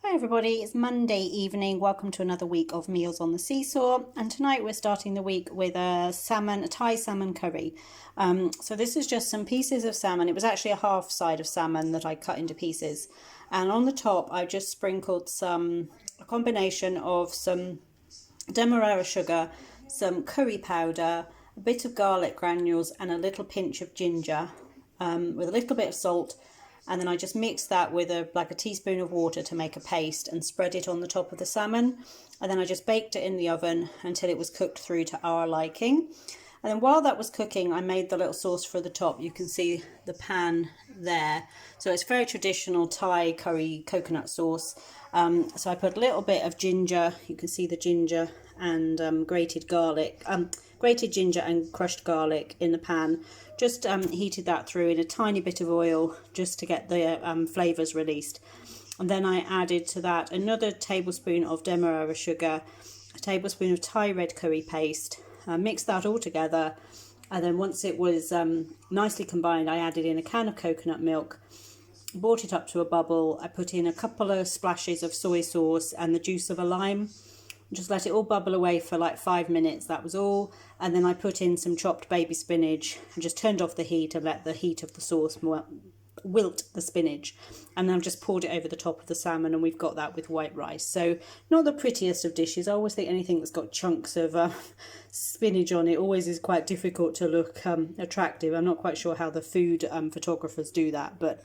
Hi everybody, it's Monday evening. Welcome to another week of Meals on the Seesaw, and tonight we're starting the week with a Thai salmon curry. So this is just some pieces of salmon. It was actually a half side of salmon that I cut into pieces, and on the top I just sprinkled a combination of some demerara sugar, some curry powder, a bit of garlic granules and a little pinch of ginger, with a little bit of salt. And then I just mixed that with like a teaspoon of water to make a paste and spread it on the top of the salmon. And then I just baked it in the oven until it was cooked through to our liking. And then while that was cooking, I made the little sauce for the top. You can see the pan there. So it's very traditional Thai curry coconut sauce. So I put a little bit of ginger. You can see the ginger and grated garlic. Grated ginger and crushed garlic in the pan. Just heated that through in a tiny bit of oil just to get the flavours released. And then I added to that another tablespoon of demerara sugar, a tablespoon of Thai red curry paste, mixed that all together. And then once it was nicely combined, I added in a can of coconut milk, brought it up to a bubble. I put in a couple of splashes of soy sauce and the juice of a lime. Just let it all bubble away for like 5 minutes, that was all. And then I put in some chopped baby spinach and just turned off the heat and let the heat of the sauce wilt the spinach. And then I've just poured it over the top of the salmon, and we've got that with white rice. So not the prettiest of dishes. I always think anything that's got chunks of spinach on it always is quite difficult to look attractive. I'm not quite sure how the food photographers do that, but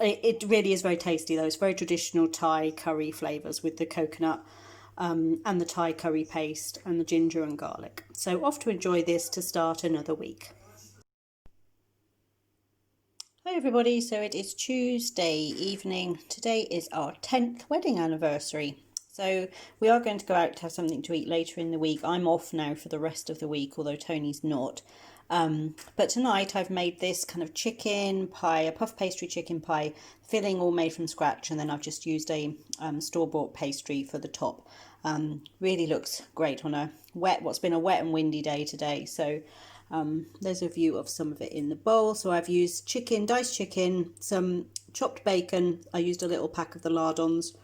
it really is very tasty though. It's very traditional Thai curry flavours with the coconut and the Thai curry paste and the ginger and garlic. So off to enjoy this to start another week. Hi everybody, so it is Tuesday evening. Today is our 10th wedding anniversary. So we are going to go out to have something to eat later in the week. I'm off now for the rest of the week, although Tony's not. But tonight I've made this kind of chicken pie, a puff pastry chicken pie, filling all made from scratch, and then I've just used a store-bought pastry for the top. Really looks great on what's been a wet and windy day today. So there's a view of some of it in the bowl. So I've used diced chicken, some chopped bacon. I used a little pack of the lardons,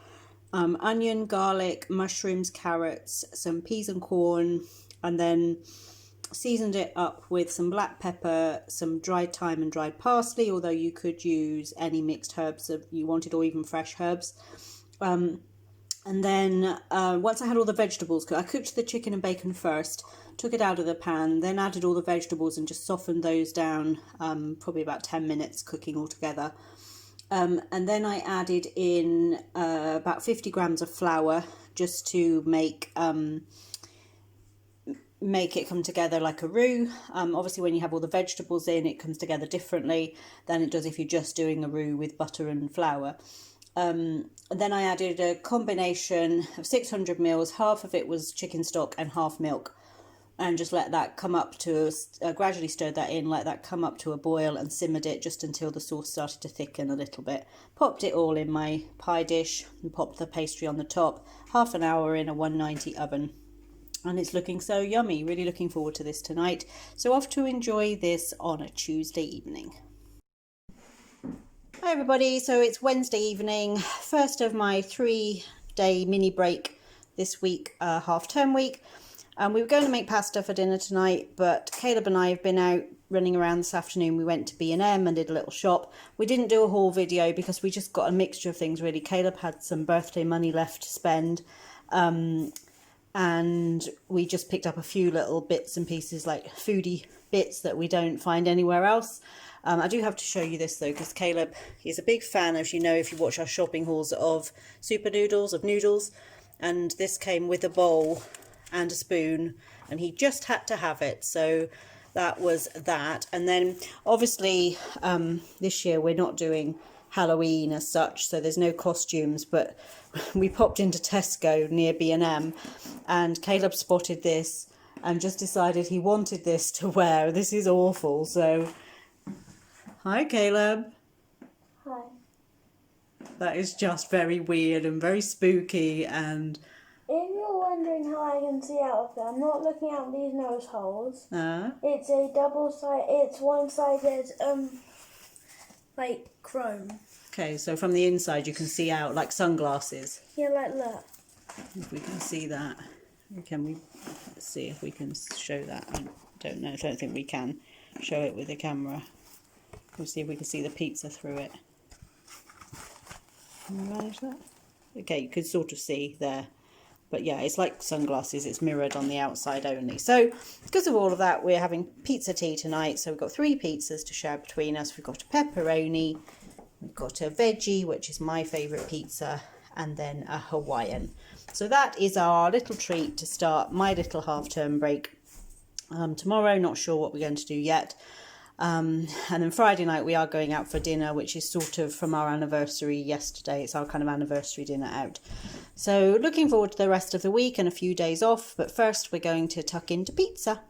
onion, garlic, mushrooms, carrots, some peas and corn, and then seasoned it up with some black pepper, some dried thyme and dried parsley, although you could use any mixed herbs if you wanted, or even fresh herbs. And then once I had all the vegetables cooked, I cooked the chicken and bacon first, took it out of the pan, then added all the vegetables and just softened those down, probably about 10 minutes cooking all together. And then I added in about 50 grams of flour just to make it come together like a roux. Obviously when you have all the vegetables in, it comes together differently than it does if you're just doing a roux with butter and flour. Then I added a combination of 600 mils, half of it was chicken stock and half milk, and just let that come up to, gradually stirred that in, let that come up to a boil and simmered it just until the sauce started to thicken a little bit. Popped it all in my pie dish and popped the pastry on the top, half an hour in a 190 oven. And it's looking so yummy. Really looking forward to this tonight. So off to enjoy this on a Tuesday evening. Hi everybody, so it's Wednesday evening, first of my 3-day mini break this week, half-term week. We were going to make pasta for dinner tonight, but Caleb and I have been out running around this afternoon. We went to B&M and did a little shop. We didn't do a haul video because we just got a mixture of things really. Caleb had some birthday money left to spend, and we just picked up a few little bits and pieces, like foodie bits that we don't find anywhere else. I do have to show you this though, because Caleb is a big fan, as you know if you watch our shopping hauls, of super noodles, of noodles, and this came with a bowl and a spoon, and he just had to have it. So that was that. And then obviously this year we're not doing Halloween as such, so there's no costumes, but we popped into Tesco near B&M and Caleb spotted this and just decided he wanted this to wear. This is awful. So hi Caleb. Hi. That is just very weird and very spooky. And if you're wondering how I can see out of there, I'm not looking out these nose holes. It's a double side. It's one-sided like chrome. Okay, so from the inside you can see out like sunglasses. Yeah, like that. If we can see that. Can we, let's see if we can show that. I don't know, I don't think we can show it with the camera. We'll see if we can see the pizza through it. Can you manage that? Okay, you could sort of see there. But yeah, it's like sunglasses, it's mirrored on the outside only. So because of all of that, we're having pizza tea tonight. So we've got 3 pizzas to share between us. We've got a pepperoni, we've got a veggie, which is my favourite pizza, and then a Hawaiian. So that is our little treat to start my little half-term break tomorrow. Not sure what we're going to do yet. And then Friday night we are going out for dinner, which is sort of from our anniversary yesterday. It's our kind of anniversary dinner out. So looking forward to the rest of the week and a few days off. But first we're going to tuck into pizza.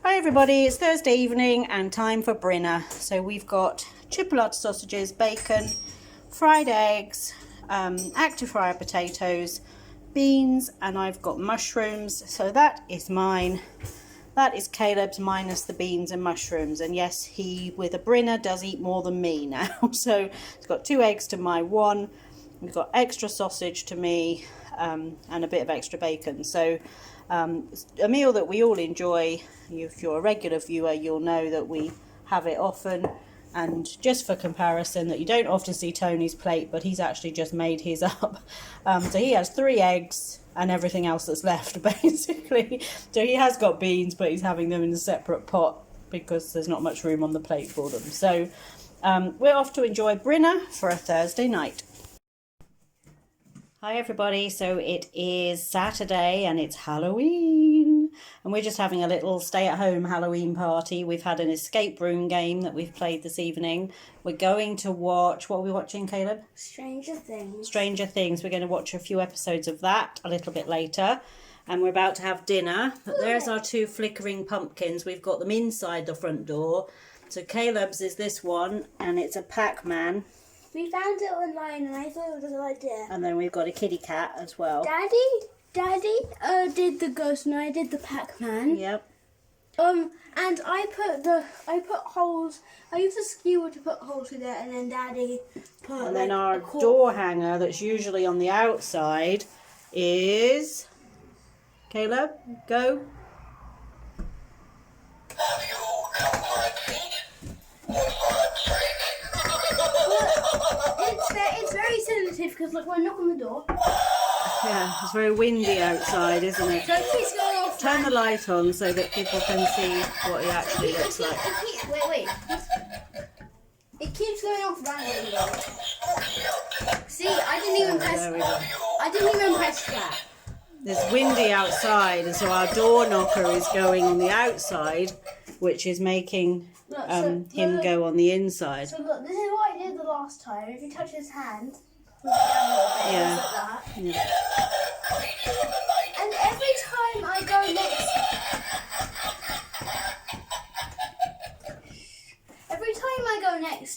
Hi everybody, it's Thursday evening and time for brinner. So we've got chipolata sausages, bacon, fried eggs, active fryer potatoes, beans, and I've got mushrooms. So that is mine. That is Caleb's minus the beans and mushrooms. And yes, he with a brinner does eat more than me now. So he's got 2 eggs to my 1. We've got extra sausage to me and a bit of extra bacon. So a meal that we all enjoy. If you're a regular viewer, you'll know that we have it often. And just for comparison, that you don't often see Tony's plate, but he's actually just made his up. So he has 3 eggs and everything else that's left, basically. So he has got beans, but he's having them in a separate pot because there's not much room on the plate for them. So we're off to enjoy brinner for a Thursday night. Hi everybody, so it is Saturday and it's Halloween and we're just having a little stay-at-home Halloween party. We've had an escape room game that we've played this evening. We're going to watch, what are we watching, Caleb? Stranger Things. Stranger Things. We're going to watch a few episodes of that a little bit later and we're about to have dinner. But there's our 2 flickering pumpkins. We've got them inside the front door. So Caleb's is this one and it's a Pac-Man. We found it online and I thought it was a good idea. And then we've got a kitty cat as well. Daddy did the ghost and I did the Pac-Man. Yep. And I put holes. I used a skewer to put holes through there, and then Daddy put. And then our door hanger that's usually on the outside is. Caleb, go. Have you come for a treat? Or for a trick? It's very sensitive because look, when I knock on the door. Yeah, it's very windy outside, isn't it? So it keeps going off. Turn the light on so that people can see what it actually looks like. Wait. It keeps going off randomly. See, I didn't even press. There we go. I didn't even press that. It's windy outside, and so our door knocker is going on the outside, which is making him go on the inside. So look, this is what I did the last time. If you touch his hand, down a little bit, Yeah. like that. Yeah. And every time I go next,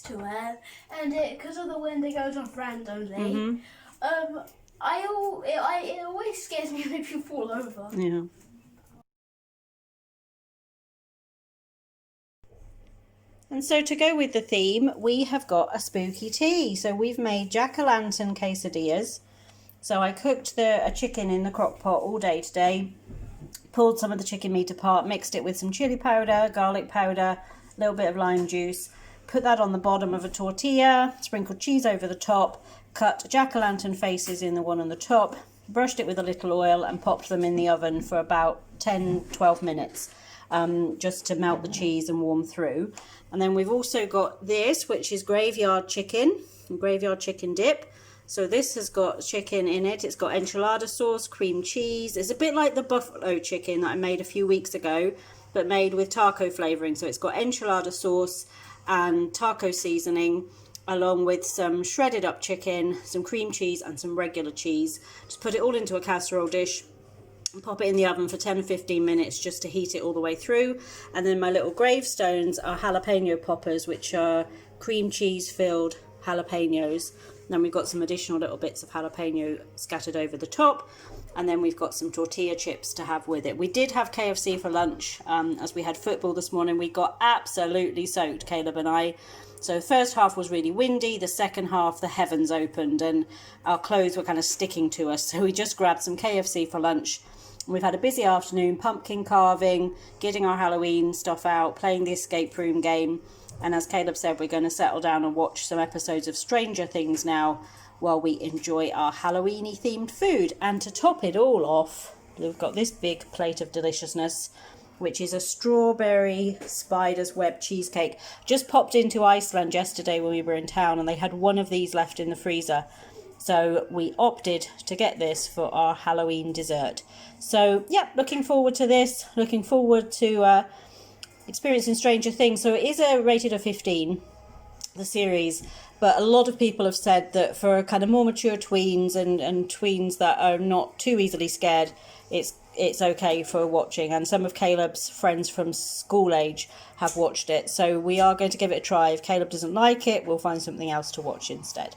to it, and because of the wind, it goes off randomly. It always scares me if you fall over. Yeah. And so to go with the theme, we have got a spooky tea. So we've made jack-o'-lantern quesadillas. So I cooked a chicken in the crock pot all day today, pulled some of the chicken meat apart, mixed it with some chili powder, garlic powder, a little bit of lime juice, put that on the bottom of a tortilla, sprinkled cheese over the top, cut jack-o'-lantern faces in the one on the top, brushed it with a little oil and popped them in the oven for about 10-12 minutes. Just to melt the cheese and warm through. And then we've also got this, which is graveyard chicken dip. So this has got chicken in it. It's got enchilada sauce, cream cheese. It's a bit like the buffalo chicken that I made a few weeks ago, but made with taco flavouring. So it's got enchilada sauce and taco seasoning, along with some shredded up chicken, some cream cheese and some regular cheese. Just put it all into a casserole dish. Pop it in the oven for 10-15 minutes just to heat it all the way through. And then my little gravestones are jalapeno poppers, which are cream cheese filled jalapenos. Then we've got some additional little bits of jalapeno scattered over the top. And then we've got some tortilla chips to have with it. We did have KFC for lunch as we had football this morning. We got absolutely soaked, Caleb and I. So the first half was really windy, the second half the heavens opened and our clothes were kind of sticking to us. So we just grabbed some KFC for lunch. We've had a busy afternoon, pumpkin carving, getting our Halloween stuff out, playing the escape room game. And as Caleb said, we're going to settle down and watch some episodes of Stranger Things now while we enjoy our Halloween-y themed food. And to top it all off, we've got this big plate of deliciousness, which is a strawberry spider's web cheesecake. Just popped into Iceland yesterday when we were in town and they had one of these left in the freezer. So we opted to get this for our Halloween dessert. So, yeah, looking forward to this. Looking forward to experiencing Stranger Things. So it is a rated of 15, the series. But a lot of people have said that for kind of more mature tweens and tweens that are not too easily scared, it's okay for watching. And some of Caleb's friends from school age have watched it. So we are going to give it a try. If Caleb doesn't like it, we'll find something else to watch instead.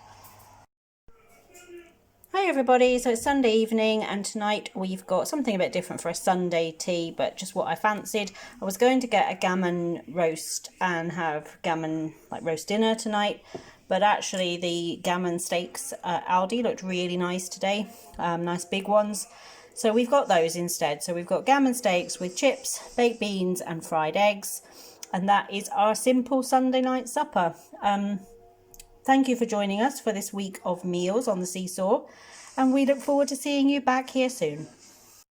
Hi everybody, so it's Sunday evening and tonight we've got something a bit different for a Sunday tea, but just what I fancied. I was going to get a gammon roast and have gammon like roast dinner tonight, but actually the gammon steaks at Aldi looked really nice today, nice big ones. So we've got those instead. So we've got gammon steaks with chips, baked beans and fried eggs, and that is our simple Sunday night supper. Thank you for joining us for this week of meals on the SeeSaw, and we look forward to seeing you back here soon.